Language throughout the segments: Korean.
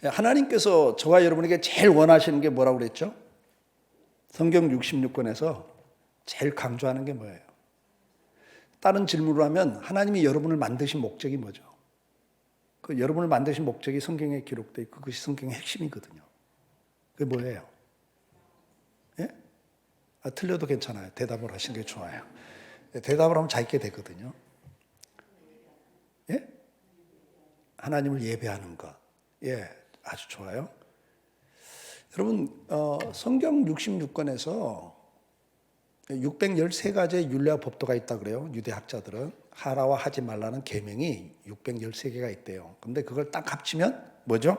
하나님께서 저와 여러분에게 제일 원하시는 게 뭐라고 그랬죠? 성경 66권에서 제일 강조하는 게 뭐예요? 다른 질문을 하면 하나님이 여러분을 만드신 목적이 뭐죠? 그 여러분을 만드신 목적이 성경에 기록되어 있고 그것이 성경의 핵심이거든요. 그게 뭐예요? 예? 틀려도 괜찮아요. 대답을 하시는 게 좋아요. 대답을 하면 잘 있게 되거든요. 예? 하나님을 예배하는 것. 예, 아주 좋아요. 여러분, 성경 66권에서 613가지의 율례와 법도가 있다 그래요. 유대 학자들은 하라와 하지 말라는 계명이 613개가 있대요. 근데 그걸 딱 합치면 뭐죠?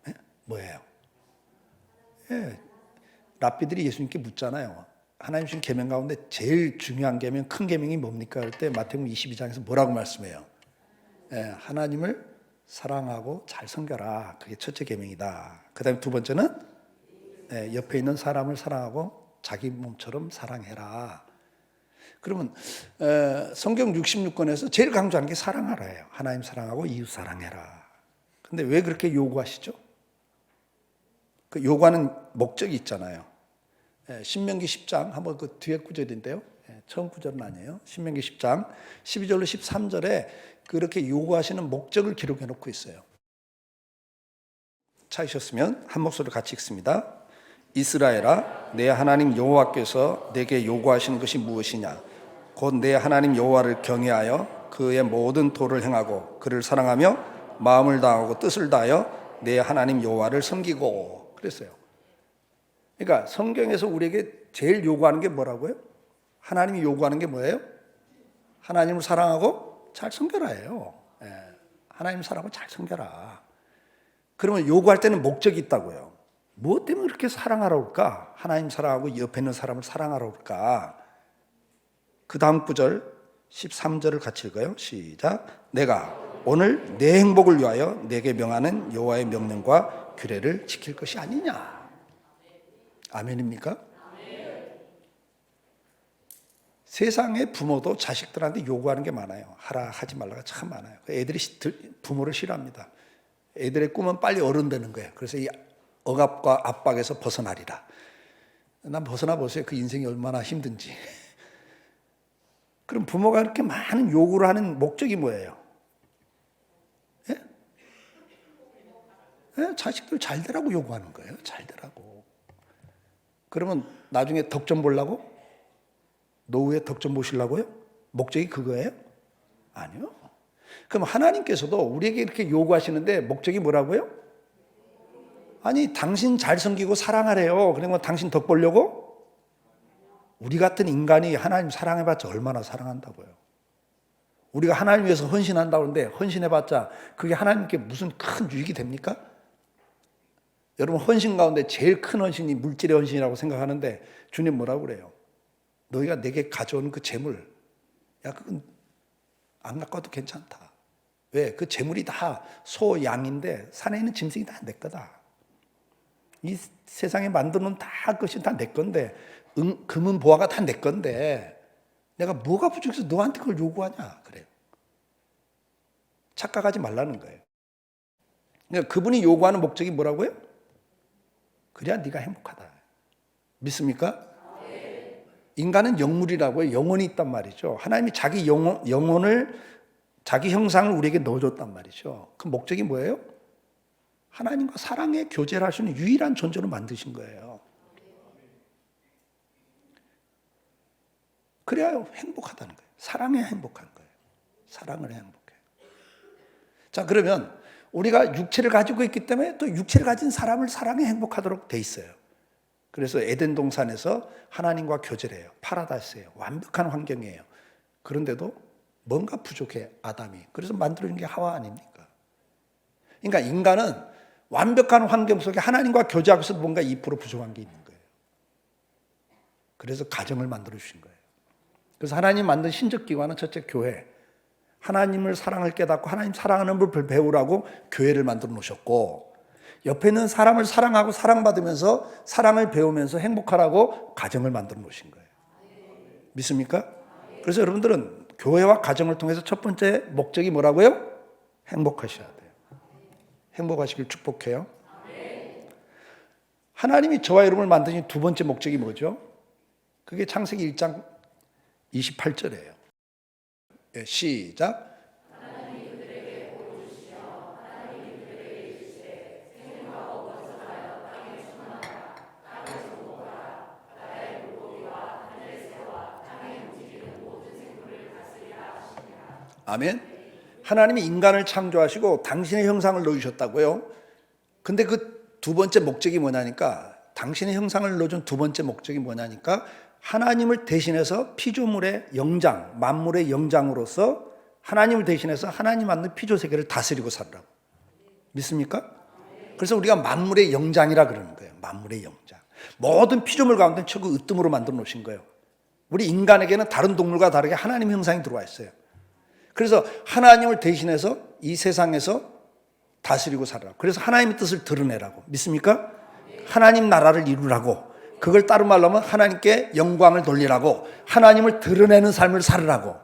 예? 뭐예요? 예, 랍비들이 예수님께 묻잖아요. 하나님 주신 계명 가운데 제일 중요한 계명, 큰 계명이 뭡니까? 할 때 마태복음 22장에서 뭐라고 말씀해요? 예, 하나님을 사랑하고 잘 섬겨라. 그게 첫째 계명이다. 그 다음에 두 번째는 옆에 있는 사람을 사랑하고 자기 몸처럼 사랑해라. 그러면 성경 66권에서 제일 강조하는 게 사랑하라예요. 하나님 사랑하고 이웃 사랑해라. 근데 왜 그렇게 요구하시죠? 그 요구하는 목적이 있잖아요. 신명기 10장 한번 그 뒤에 구절인데요. 처음 구절은 아니에요. 신명기 10장 12절로 13절에 그렇게 요구하시는 목적을 기록해 놓고 있어요. 찾으셨으면 한 목소리로 같이 읽습니다. 이스라엘아, 내 하나님 여호와께서 내게 요구하시는 것이 무엇이냐? 곧 내 하나님 여호와를 경외하여 그의 모든 도를 행하고 그를 사랑하며 마음을 다하고 뜻을 다하여 내 하나님 여호와를 섬기고 그랬어요. 그러니까 성경에서 우리에게 제일 요구하는 게 뭐라고요? 하나님이 요구하는 게 뭐예요? 하나님을 사랑하고 잘 섬겨라예요. 하나님 사랑하고 잘 섬겨라. 그러면 요구할 때는 목적이 있다고요. 무엇 때문에 그렇게 사랑하라고 할까? 하나님 사랑하고 옆에 있는 사람을 사랑하라고 할까? 그 다음 구절 13절을 같이 읽어요. 시작. 내가 오늘 내 행복을 위하여 내게 명하는 여호와의 명령과 규례를 지킬 것이 아니냐. 아멘입니까? 세상의 부모도 자식들한테 요구하는 게 많아요. 하라 하지 말라가 참 많아요. 애들이 부모를 싫어합니다. 애들의 꿈은 빨리 어른 되는 거예요. 그래서 이 억압과 압박에서 벗어나리라. 난 벗어나 보세요. 그 인생이 얼마나 힘든지. 그럼 부모가 이렇게 많은 요구를 하는 목적이 뭐예요? 예? 예? 자식들 잘 되라고 요구하는 거예요. 잘 되라고. 그러면 나중에 덕 좀 보려고? 노후에 덕 좀 보시려고요? 목적이 그거예요? 아니요. 그럼 하나님께서도 우리에게 이렇게 요구하시는데 목적이 뭐라고요? 아니, 당신 잘 섬기고 사랑하래요. 그러면 당신 덕 보려고? 우리 같은 인간이 하나님 사랑해봤자 얼마나 사랑한다고요. 우리가 하나님 위해서 헌신한다고 하는데 헌신해봤자 그게 하나님께 무슨 큰 유익이 됩니까? 여러분, 헌신 가운데 제일 큰 헌신이 물질의 헌신이라고 생각하는데 주님 뭐라고 그래요? 너희가 내게 가져온 그 재물, 야, 그건 안 갖고 와도 괜찮다. 왜? 그 재물이 다 소, 양인데 산에 있는 짐승이 다 내 거다. 이 세상에 만드는 다 것이 다 내 건데 금은 보화가 다 내 건데 내가 뭐가 부족해서 너한테 그걸 요구하냐 그래요. 착각하지 말라는 거예요. 그러니까 그분이 요구하는 목적이 뭐라고요? 그래야 네가 행복하다. 믿습니까? 인간은 영물이라고요. 영혼이 있단 말이죠. 하나님이 자기 영혼을 자기 형상을 우리에게 넣어줬단 말이죠. 그 목적이 뭐예요? 하나님과 사랑의 교제를 할 수 있는 유일한 존재로 만드신 거예요. 그래야 행복하다는 거예요. 사랑해야 행복한 거예요. 사랑을 해야 행복해요. 자, 그러면 우리가 육체를 가지고 있기 때문에 또 육체를 가진 사람을 사랑해 행복하도록 돼 있어요. 그래서 에덴 동산에서 하나님과 교제를 해요. 파라다이스예요. 완벽한 환경이에요. 그런데도 뭔가 부족해, 아담이. 그래서 만들어진 게 하와 아닙니까? 그러니까 인간은 완벽한 환경 속에 하나님과 교제하고 있어도 뭔가 2% 부족한 게 있는 거예요. 그래서 가정을 만들어 주신 거예요. 그래서 하나님 만든 신적 기관은 첫째 교회. 하나님을 사랑을 깨닫고 하나님 사랑하는 법을 배우라고 교회를 만들어 놓으셨고, 옆에 있는 사람을 사랑하고 사랑받으면서 사랑을 배우면서 행복하라고 가정을 만들어 놓으신 거예요. 믿습니까? 그래서 여러분들은 교회와 가정을 통해서 첫 번째 목적이 뭐라고요? 행복하셔야 돼요. 행복하시길 축복해요. 하나님이 저와 여러분을 만드신 두 번째 목적이 뭐죠? 그게 창세기 1장 28절이에요. 시작. 아멘. 하나님이 인간을 창조하시고 당신의 형상을 넣으셨다고요. 근데 그 두 번째 목적이 뭐냐니까, 당신의 형상을 넣어준 두 번째 목적이 뭐냐니까, 하나님을 대신해서 피조물의 영장, 만물의 영장으로서 하나님을 대신해서 하나님 만든 피조 세계를 다스리고 살으라고. 믿습니까? 그래서 우리가 만물의 영장이라 그러는 거예요. 만물의 영장. 모든 피조물 가운데 최고 으뜸으로 만들어 놓으신 거예요. 우리 인간에게는 다른 동물과 다르게 하나님 형상이 들어와 있어요. 그래서 하나님을 대신해서 이 세상에서 다스리고 살아라. 그래서 하나님의 뜻을 드러내라고. 믿습니까? 하나님 나라를 이루라고. 그걸 다른 말로 하면 하나님께 영광을 돌리라고. 하나님을 드러내는 삶을 살으라고.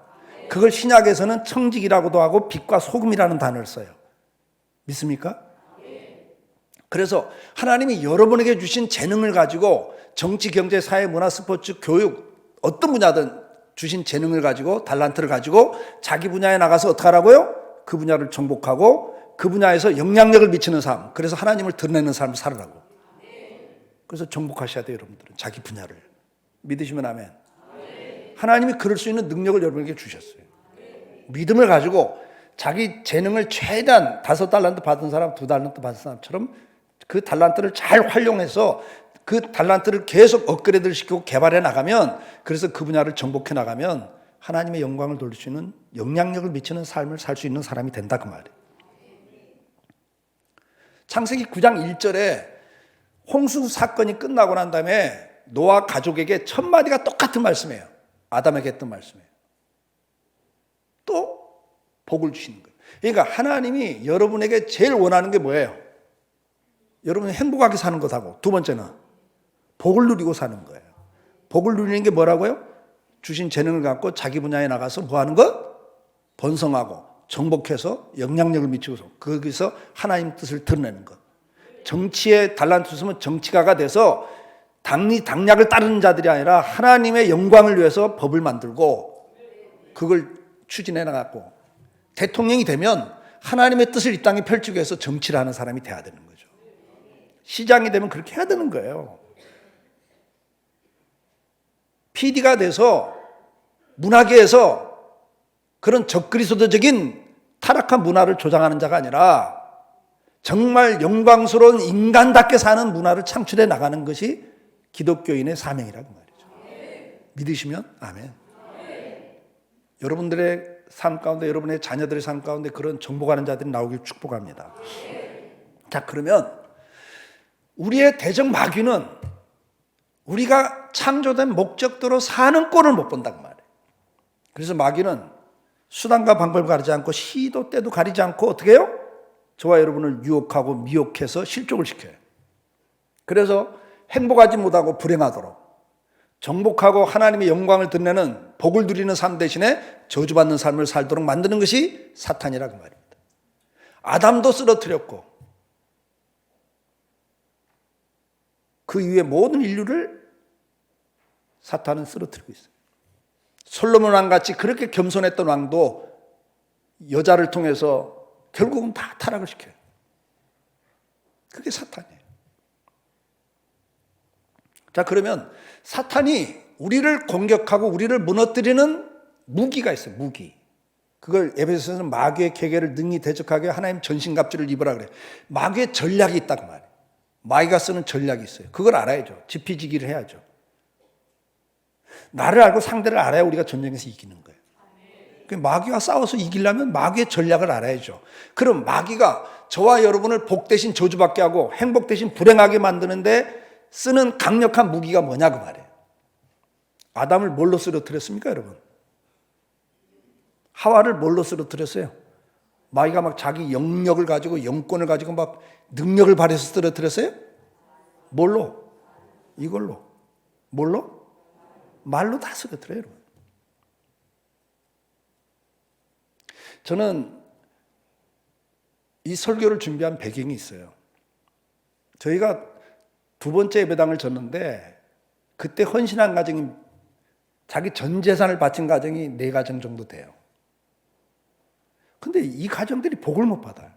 그걸 신약에서는 청직이라고도 하고 빛과 소금이라는 단어를 써요. 믿습니까? 그래서 하나님이 여러분에게 주신 재능을 가지고 정치, 경제, 사회, 문화, 스포츠, 교육, 어떤 분야든 주신 재능을 가지고, 달란트를 가지고 자기 분야에 나가서 어떻게 하라고요? 그 분야를 정복하고 그 분야에서 영향력을 미치는 삶, 그래서 하나님을 드러내는 삶을 살으라고. 그래서 정복하셔야 돼요. 여러분들은 자기 분야를. 믿으시면 아멘. 하나님이 그럴 수 있는 능력을 여러분에게 주셨어요. 믿음을 가지고 자기 재능을 최대한 5달란트 받은 사람, 2달란트 받은 사람처럼 그 달란트를 잘 활용해서 그 달란트를 계속 업그레이드를 시키고 개발해 나가면, 그래서 그 분야를 정복해 나가면 하나님의 영광을 돌릴 수 있는, 영향력을 미치는 삶을 살 수 있는 사람이 된다, 그 말이에요. 창세기 9장 1절에 홍수 사건이 끝나고 난 다음에 노아 가족에게 첫 마디가 똑같은 말씀이에요. 아담에게 했던 말씀이에요. 또 복을 주시는 거예요. 그러니까 하나님이 여러분에게 제일 원하는 게 뭐예요? 여러분이 행복하게 사는 것하고, 두 번째는 복을 누리고 사는 거예요. 복을 누리는 게 뭐라고요? 주신 재능을 갖고 자기 분야에 나가서 뭐 하는 것? 번성하고 정복해서 영향력을 미치고서 거기서 하나님 뜻을 드러내는 것. 정치에 달란트 있으면 정치가가 돼서 당략을 따르는 자들이 아니라 하나님의 영광을 위해서 법을 만들고 그걸 추진해 나갔고, 대통령이 되면 하나님의 뜻을 이 땅에 펼치기 위해서 정치를 하는 사람이 돼야 되는 거죠. 시장이 되면 그렇게 해야 되는 거예요. PD가 돼서 문화계에서 그런 적그리스도적인 타락한 문화를 조장하는 자가 아니라 정말 영광스러운 인간답게 사는 문화를 창출해 나가는 것이 기독교인의 사명이라고 말이죠. 믿으시면 아멘. 여러분들의 삶 가운데, 여러분의 자녀들의 삶 가운데 그런 정복하는 자들이 나오길 축복합니다. 자, 그러면 우리의 대적 마귀는 우리가 창조된 목적대로 사는 꼴을 못 본다고 말이에요. 그래서 마귀는 수단과 방법을 가리지 않고 시도 때도 가리지 않고 어떻게 해요? 저와 여러분을 유혹하고 미혹해서 실족을 시켜요. 그래서 행복하지 못하고 불행하도록, 정복하고 하나님의 영광을 드러내는 복을 누리는 삶 대신에 저주받는 삶을 살도록 만드는 것이 사탄이라고 말입니다. 아담도 쓰러뜨렸고 그 이후에 모든 인류를 사탄은 쓰러뜨리고 있어요. 솔로몬 왕같이 그렇게 겸손했던 왕도 여자를 통해서 결국은 다 타락을 시켜요. 그게 사탄이에요. 자, 그러면 사탄이 우리를 공격하고 우리를 무너뜨리는 무기가 있어요. 무기. 그걸 에베소서는 마귀의 계계를 능히 대적하게 하나님 전신갑주를 입으라 그래요. 마귀의 전략이 있다고 말해요. 마귀가 쓰는 전략이 있어요. 그걸 알아야죠. 지피지기를 해야죠. 나를 알고 상대를 알아야 우리가 전쟁에서 이기는 거예요. 마귀와 싸워서 이기려면 마귀의 전략을 알아야죠. 그럼 마귀가 저와 여러분을 복 대신 저주받게 하고 행복 대신 불행하게 만드는데 쓰는 강력한 무기가 뭐냐고 말해요. 아담을 뭘로 쓰러뜨렸습니까, 여러분? 하와를 뭘로 쓰러뜨렸어요? 마귀가 막 자기 영역을 가지고, 영권을 가지고 막 능력을 발휘해서 쓰러뜨렸어요? 뭘로? 이걸로. 뭘로? 말로 다 쓰러뜨려요, 여러분. 저는 이 설교를 준비한 배경이 있어요. 저희가 두 번째 예배당을 졌는데 그때 헌신한 가정이 자기 전 재산을 바친 가정이 4가정 정도 돼요. 근데 이 가정들이 복을 못 받아요.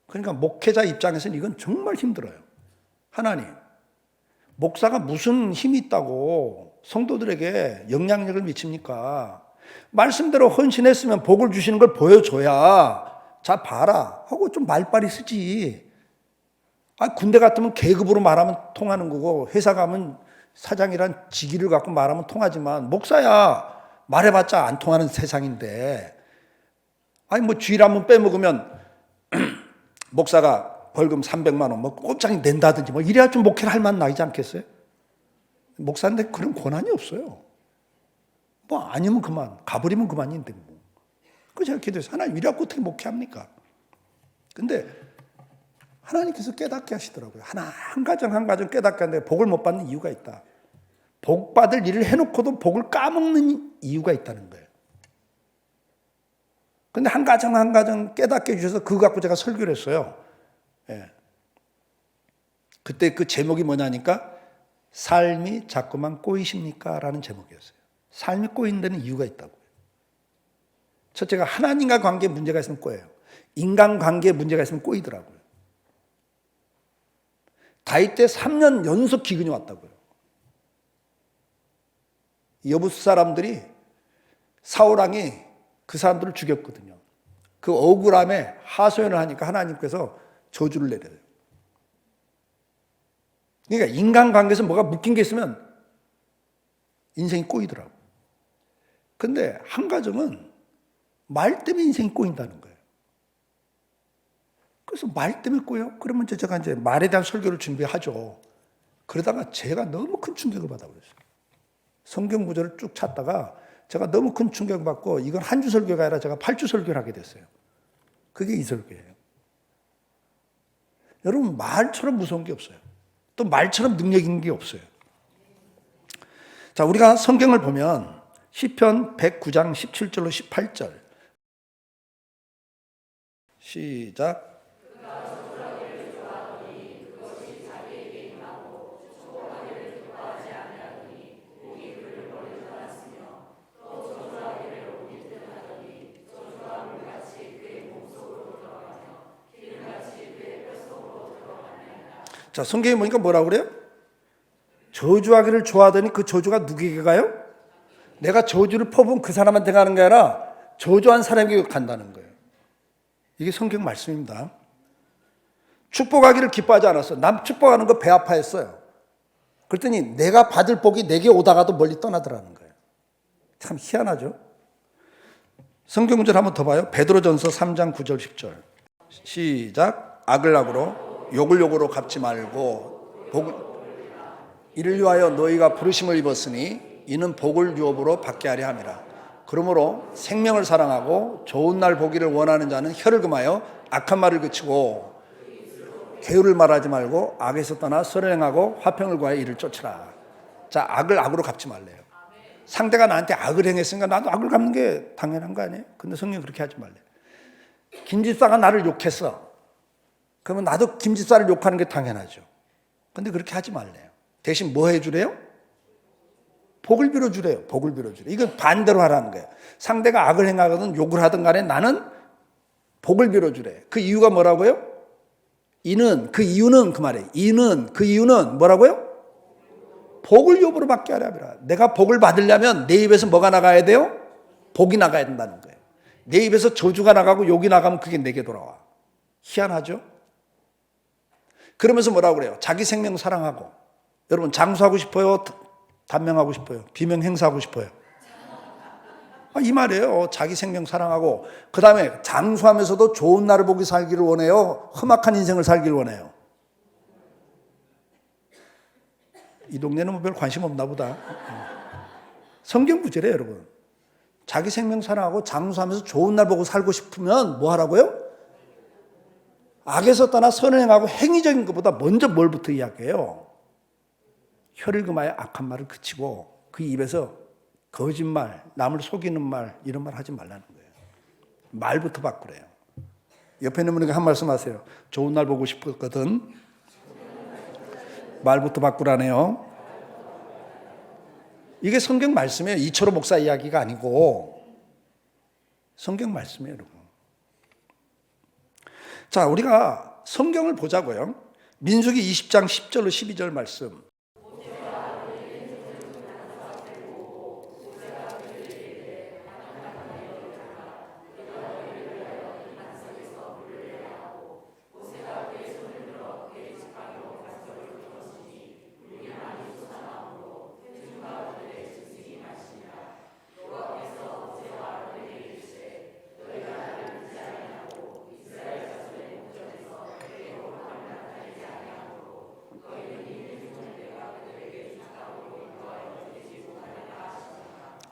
그러니까 목회자 입장에서는 이건 정말 힘들어요. 하나님, 목사가 무슨 힘이 있다고 성도들에게 영향력을 미칩니까? 말씀대로 헌신했으면 복을 주시는 걸 보여줘야 자 봐라 하고 좀 말빨이 쓰지. 군대 같으면 계급으로 말하면 통하는 거고 회사 가면 사장이란 직위를 갖고 말하면 통하지만 목사야 말해봤자 안 통하는 세상인데 뭐 주일 한번 빼먹으면 목사가 벌금 300만 원 뭐 꼼짝이 낸다든지 뭐 이래야 좀 목회를 할 만 나이지 않겠어요? 목사인데 그런 권한이 없어요. 뭐 아니면 그만 가버리면 그만인데 뭐. 그 제가 기도해서 하나님 이래갖고 어떻게 목회합니까? 근데 하나님께서 깨닫게 하시더라고요. 한 가정 한 가정 깨닫게 하는데 복을 못 받는 이유가 있다. 복 받을 일을 해놓고도 복을 까먹는 이유가 있다는 거예요. 근데 한 가정 한 가정 깨닫게 해주셔서 그거 갖고 제가 설교를 했어요. 예. 그때 그 제목이 뭐냐니까 삶이 자꾸만 꼬이십니까? 라는 제목이었어요. 삶이 꼬이는 데는 이유가 있다고요. 첫째가 하나님과 관계에 문제가 있으면 꼬여요. 인간관계에 문제가 있으면 꼬이더라고요. 다윗 때 3년 연속 기근이 왔다고요. 여부수 사람들이 사울 왕이 그 사람들을 죽였거든요. 그 억울함에 하소연을 하니까 하나님께서 저주를 내려요. 그러니까 인간관계에서 뭐가 묶인 게 있으면 인생이 꼬이더라고요. 근데 한 가정은 말 때문에 인생이 꼬인다는 거예요. 그래서 말 때문에 꼬여? 그러면 제가 이제 말에 대한 설교를 준비하죠. 그러다가 제가 너무 큰 충격을 받아버렸어요. 성경 구절을 쭉 찾다가 제가 너무 큰 충격을 받고 이건 한 주 설교가 아니라 제가 8주 설교를 하게 됐어요. 그게 이 설교예요. 여러분 말처럼 무서운 게 없어요. 또 말처럼 능력 있는 게 없어요. 자, 우리가 성경을 보면 시편 109장 17절로 18절 시작. 자, 성경에 보니까 뭐라고 그래요? 저주하기를 좋아하더니 그 저주가 누구에게 가요? 내가 저주를 퍼부은 그 사람한테 가는 게 아니라 저주한 사람에게 간다는 거예요. 이게 성경 말씀입니다. 축복하기를 기뻐하지 않았어. 남 축복하는 거 배 아파했어요. 그랬더니 내가 받을 복이 내게 오다가도 멀리 떠나더라는 거예요. 참 희한하죠? 성경 문제를 한번 더 봐요. 베드로전서 3장 9절 10절 시작. 악을 악으로 욕을 욕으로 갚지 말고 이를 위하여 너희가 부르심을 입었으니 이는 복을 유업으로 받게 하려 함이라. 그러므로 생명을 사랑하고 좋은 날 보기를 원하는 자는 혀를 금하여 악한 말을 그치고 괴유를 말하지 말고 악에서 떠나 선을 행하고 화평을 구하여 이를 쫓으라. 자, 악을 악으로 갚지 말래요. 상대가 나한테 악을 행했으니까 나도 악을 갚는 게 당연한 거 아니에요? 근데 성경이 그렇게 하지 말래요. 김집사가 나를 욕했어. 그러면 나도 김집사를 욕하는 게 당연하죠. 근데 그렇게 하지 말래요. 대신 뭐 해주래요? 복을 빌어주래요. 복을 빌어주래요. 이건 반대로 하라는 거예요. 상대가 악을 행하거든 욕을 하든 간에 나는 복을 빌어주래. 그 이유가 뭐라고요? 그 이유는 뭐라고요? 복을 유업으로 받게 하라. 내가 복을 받으려면 내 입에서 뭐가 나가야 돼요? 복이 나가야 된다는 거예요. 내 입에서 저주가 나가고 욕이 나가면 그게 내게 돌아와. 희한하죠? 그러면서 뭐라고 그래요? 자기 생명 사랑하고. 여러분 장수하고 싶어요? 단명하고 싶어요? 비명 행사하고 싶어요? 이 말이에요. 자기 생명 사랑하고 그 다음에 장수하면서도 좋은 날을 보기 살기를 원해요? 험악한 인생을 살기를 원해요? 이 동네는 뭐 별 관심 없나 보다. 성경 구절이에요, 여러분. 자기 생명 사랑하고 장수하면서 좋은 날 보고 살고 싶으면 뭐 하라고요? 악에서 떠나 선을 행하고 행위적인 것보다 먼저 뭘부터 이야기해요? 혀를 금하여 악한 말을 그치고 그 입에서 거짓말, 남을 속이는 말 이런 말 하지 말라는 거예요. 말부터 바꾸래요. 옆에 있는 분에게 한 말씀 하세요. 좋은 날 보고 싶었거든. 말부터 바꾸라네요. 이게 성경 말씀이에요. 이철호 목사 이야기가 아니고 성경 말씀이에요, 여러분. 자, 우리가 성경을 보자고요. 민수기 20장 10절로 12절 말씀.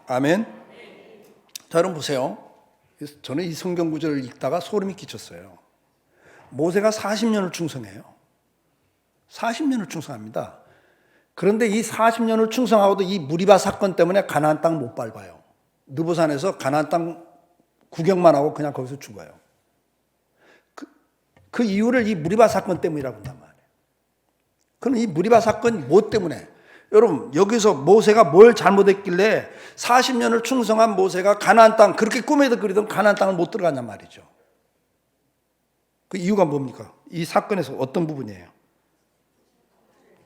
아멘. 자, 여러분 보세요. 저는 이 성경 구절을 읽다가 소름이 끼쳤어요. 모세가 40년을 충성해요. 40년을 충성합니다. 그런데 이 40년을 충성하고도 이 무리바 사건 때문에 가나안 땅 못 밟아요. 느보산에서 가나안 땅 구경만 하고 그냥 거기서 죽어요. 그 이유를 이 무리바 사건 때문이라고 한단 말이에요. 그럼 이 무리바 사건 뭐 때문에? 여러분, 여기서 모세가 뭘 잘못했길래 40년을 충성한 모세가 가나안 땅, 그렇게 꿈에도 그리던 가나안 땅을 못 들어갔냔 말이죠. 그 이유가 뭡니까? 이 사건에서 어떤 부분이에요?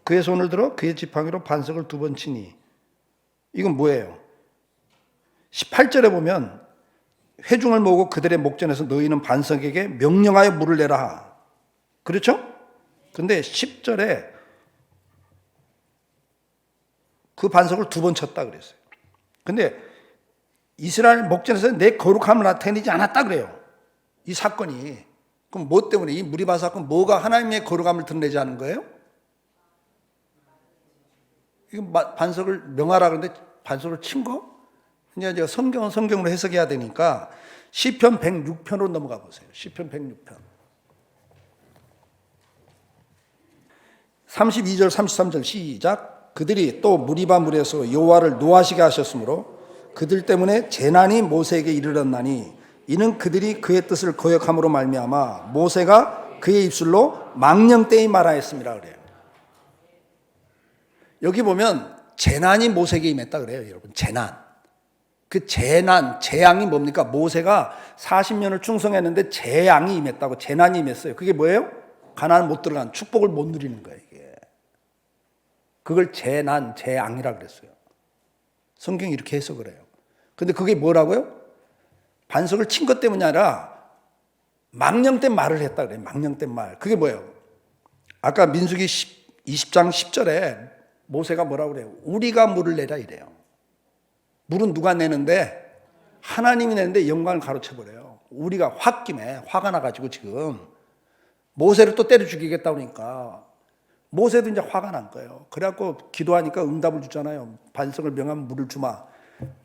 그의 손을 들어 그의 지팡이로 반석을 2번 치니. 이건 뭐예요? 18절에 보면 회중을 모으고 그들의 목전에서 너희는 반석에게 명령하여 물을 내라. 그렇죠? 근데 10절에 그 반석을 2번 쳤다 그랬어요. 근데 이스라엘 목전에서 내 거룩함을 나타내지 않았다 그래요. 이 사건이. 그럼 뭐 때문에? 이 무리바 사건 뭐가 하나님의 거룩함을 드러내지 않은 거예요? 이거 반석을 명하라 그러는데 반석을 친 거? 이제 제가 성경은 성경으로 해석해야 되니까 시편 106편으로 넘어가 보세요. 시편 106편. 32절 33절 시작. 그들이 또 무리바 물에서 여호와를 노하시게 하셨으므로 그들 때문에 재난이 모세에게 이르렀나니 이는 그들이 그의 뜻을 거역함으로 말미암아 모세가 그의 입술로 망령되이 말하였습니다 그래요. 여기 보면 재난이 모세에게 임했다 그래요, 여러분. 재난. 그 재난, 재앙이 뭡니까? 모세가 40년을 충성했는데 재앙이 임했다고, 재난이 임했어요. 그게 뭐예요? 가나안 못 들어간, 축복을 못 누리는 거예요, 이게. 그걸 재난, 재앙이라 그랬어요. 성경이 이렇게 해석을 해요. 근데 그게 뭐라고요? 반석을 친 것 때문이 아니라 망령된 말을 했다 그래요. 망령된 말. 그게 뭐예요? 아까 민수기 20장 10절에 모세가 뭐라고 그래요? 우리가 물을 내라 이래요. 물은 누가 내는데? 하나님이 내는데 영광을 가로채버려요. 우리가 홧김에 화가 나가지고 지금 모세를 또 때려 죽이겠다 그러니까 모세도 이제 화가 난 거예요. 그래갖고 기도하니까 응답을 주잖아요. 반석을 명하면 물을 주마.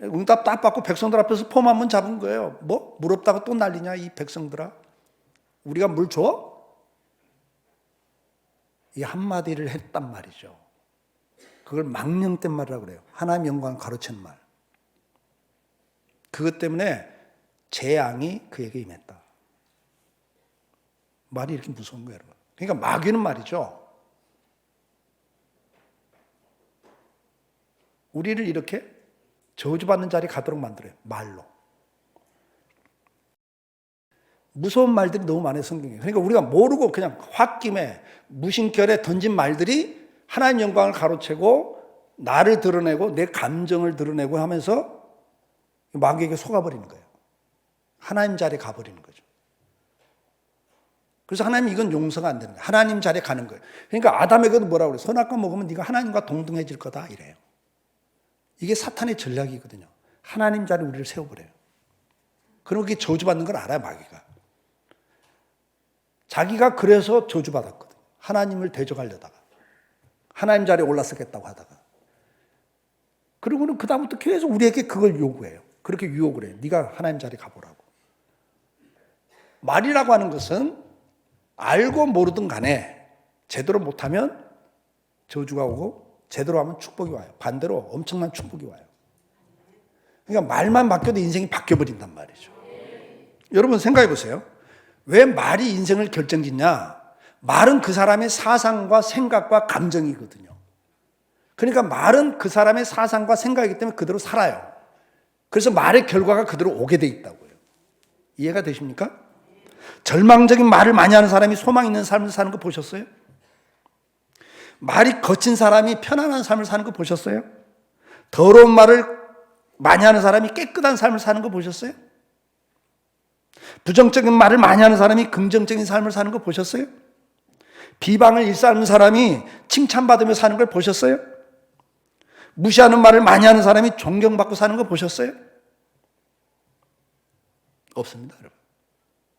응답 딱 받고 백성들 앞에서 폼 한 번 잡은 거예요. 뭐? 물 없다고 또 난리냐 이 백성들아? 우리가 물 줘? 이 한마디를 했단 말이죠. 그걸 망령된 말이라고 그래요. 하나님의 영광을 가로채는 말. 그것 때문에 재앙이 그에게 임했다. 말이 이렇게 무서운 거예요, 여러분. 그러니까 마귀는 말이죠. 우리를 이렇게 저주받는 자리에 가도록 만들어요. 말로. 무서운 말들이 너무 많아요, 성경에. 그러니까 우리가 모르고 그냥 홧김에 무심결에 던진 말들이 하나님 영광을 가로채고 나를 드러내고 내 감정을 드러내고 하면서 마귀에게 속아버리는 거예요. 하나님 자리에 가버리는 거죠. 그래서 하나님 이건 용서가 안 되는 거예요. 하나님 자리에 가는 거예요. 그러니까 아담에게도 뭐라고 그래요? 선악과 먹으면 네가 하나님과 동등해질 거다 이래요. 이게 사탄의 전략이거든요. 하나님 자리에 우리를 세워버려요. 그리고 그게 저주받는 걸 알아요, 마귀가. 자기가 그래서 저주받았거든. 하나님을 대적하려다가. 하나님 자리에 올라서겠다고 하다가. 그리고는 그다음부터 계속 우리에게 그걸 요구해요. 그렇게 유혹을 해요. 네가 하나님 자리에 가보라고. 말이라고 하는 것은 알고 모르든 간에 제대로 못하면 저주가 오고 제대로 하면 축복이 와요. 반대로 엄청난 축복이 와요. 그러니까 말만 바뀌어도 인생이 바뀌어버린단 말이죠. 여러분 생각해 보세요. 왜 말이 인생을 결정짓냐? 말은 그 사람의 사상과 생각과 감정이거든요. 그러니까 말은 그 사람의 사상과 생각이기 때문에 그대로 살아요. 그래서 말의 결과가 그대로 오게 돼 있다고요. 이해가 되십니까? 절망적인 말을 많이 하는 사람이 소망 있는 삶을 사는 거 보셨어요? 말이 거친 사람이 편안한 삶을 사는 거 보셨어요? 더러운 말을 많이 하는 사람이 깨끗한 삶을 사는 거 보셨어요? 부정적인 말을 많이 하는 사람이 긍정적인 삶을 사는 거 보셨어요? 비방을 일삼는 사람이 칭찬받으며 사는 걸 보셨어요? 무시하는 말을 많이 하는 사람이 존경받고 사는 거 보셨어요? 없습니다, 여러분.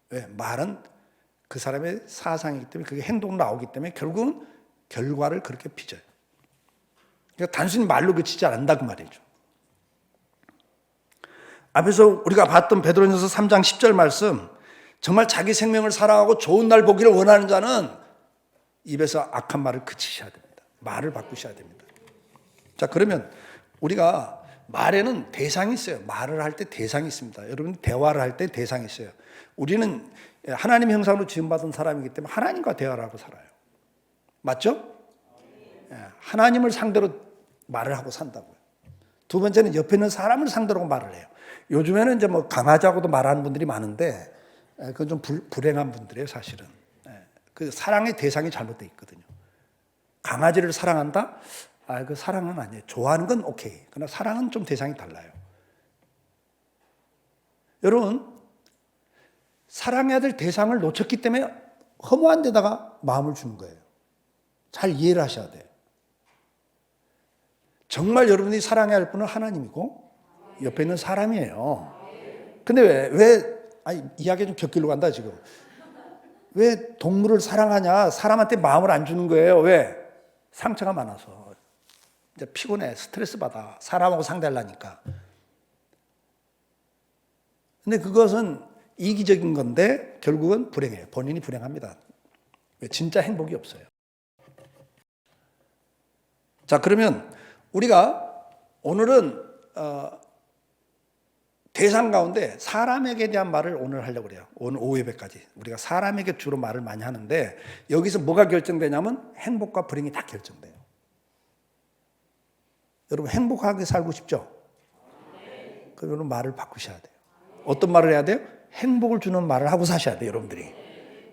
왜? 말은 그 사람의 사상이기 때문에 그게 행동으로 나오기 때문에 결국은 결과를 그렇게 빚어요. 그러니까 단순히 말로 그치지 않는다 그 말이죠. 앞에서 우리가 봤던 베드로전서 3장 10절 말씀, 정말 자기 생명을 사랑하고 좋은 날 보기를 원하는 자는 입에서 악한 말을 그치셔야 됩니다. 말을 바꾸셔야 됩니다. 자, 그러면 우리가 말에는 대상이 있어요. 말을 할 때 대상이 있습니다. 여러분, 대화를 할 때 대상이 있어요. 우리는 하나님의 형상으로 지음받은 사람이기 때문에 하나님과 대화를 하고 살아요. 맞죠? 하나님을 상대로 말을 하고 산다고요. 두 번째는 옆에 있는 사람을 상대로 말을 해요. 요즘에는 이제 뭐 강아지하고도 말하는 분들이 많은데 그건 좀 불행한 분들이에요, 사실은. 그 사랑의 대상이 잘못되어 있거든요. 강아지를 사랑한다? 그 사랑은 아니에요. 좋아하는 건 오케이. 그러나 사랑은 좀 대상이 달라요. 여러분, 사랑해야 될 대상을 놓쳤기 때문에 허무한 데다가 마음을 주는 거예요. 잘 이해를 하셔야 돼요. 정말 여러분이 사랑해야 할 분은 하나님이고 옆에 있는 사람이에요. 근데 이야기 좀 곁길로 간다 지금. 왜 동물을 사랑하냐? 사람한테 마음을 안 주는 거예요. 왜? 상처가 많아서. 이제 피곤해, 스트레스 받아. 사람하고 상대하려니까. 근데 그것은 이기적인 건데 결국은 불행해요. 본인이 불행합니다. 왜? 진짜 행복이 없어요. 자, 그러면 우리가 오늘은 대상 가운데 사람에게 대한 말을 오늘 하려고 그래요. 오늘 오후 예배까지 우리가 사람에게 주로 말을 많이 하는데 여기서 뭐가 결정되냐면 행복과 불행이 다 결정돼요. 여러분, 행복하게 살고 싶죠? 그럼 여러분 말을 바꾸셔야 돼요. 어떤 말을 해야 돼요? 행복을 주는 말을 하고 사셔야 돼요, 여러분들이.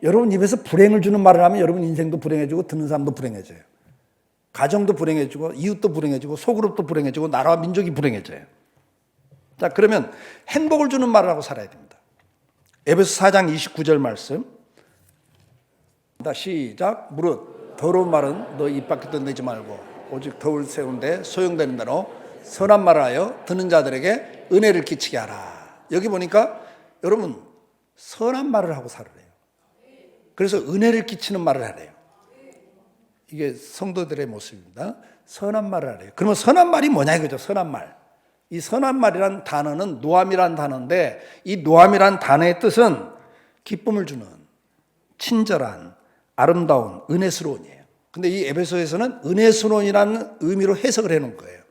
여러분 입에서 불행을 주는 말을 하면 여러분 인생도 불행해지고 듣는 사람도 불행해져요. 가정도 불행해지고 이웃도 불행해지고 소그룹도 불행해지고 나라와 민족이 불행해져요. 자, 그러면 행복을 주는 말을 하고 살아야 됩니다. 에베소 4장 29절 말씀. 시작. 무릇 더러운 말은 너 입 밖에도 내지 말고 오직 덕을 세우는데 소용되는 대로 선한 말을 하여 듣는 자들에게 은혜를 끼치게 하라. 여기 보니까 여러분 선한 말을 하고 살으래요. 그래서 은혜를 끼치는 말을 하래요. 이게 성도들의 모습입니다. 선한 말을 하래요. 그러면 선한 말이 뭐냐 이거죠. 선한 말. 이 선한 말이란 단어는 노함이란 단어인데 이 노함이란 단어의 뜻은 기쁨을 주는 친절한 아름다운 은혜스러운이에요. 근데 이 에베소에서는 은혜스러운이라는 의미로 해석을 해놓은 거예요.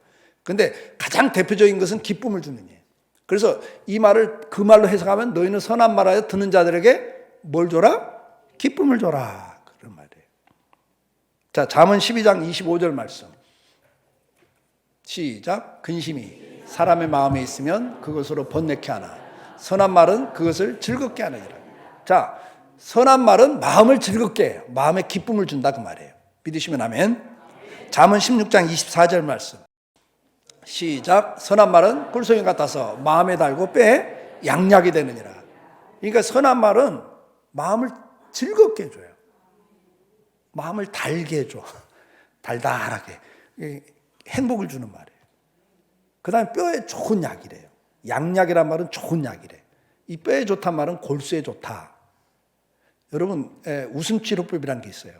근데 가장 대표적인 것은 기쁨을 주는 이에요. 그래서 이 말을 그 말로 해석하면 너희는 선한 말하여 듣는 자들에게 뭘 줘라? 기쁨을 줘라. 그런 말이에요. 자, 잠언 12장 25절 말씀. 시작. 근심이 사람의 마음에 있으면 그것으로 번뇌케 하나 선한 말은 그것을 즐겁게 하느니라. 자, 선한 말은 마음을 즐겁게 해요. 마음에 기쁨을 준다 그 말이에요. 믿으시면 아멘. 잠언 16장 24절 말씀. 시작. 선한 말은 꿀송이 같아서 마음에 달고 뼈에 양약이 되느니라. 그러니까 선한 말은 마음을 즐겁게 해줘요. 마음을 달게 해줘. 달달하게. 행복을 주는 말이에요. 그 다음에 뼈에 좋은 약이래요. 양약이란 말은 좋은 약이래. 이 뼈에 좋단 말은 골수에 좋다. 여러분, 웃음 치료법이라는 게 있어요.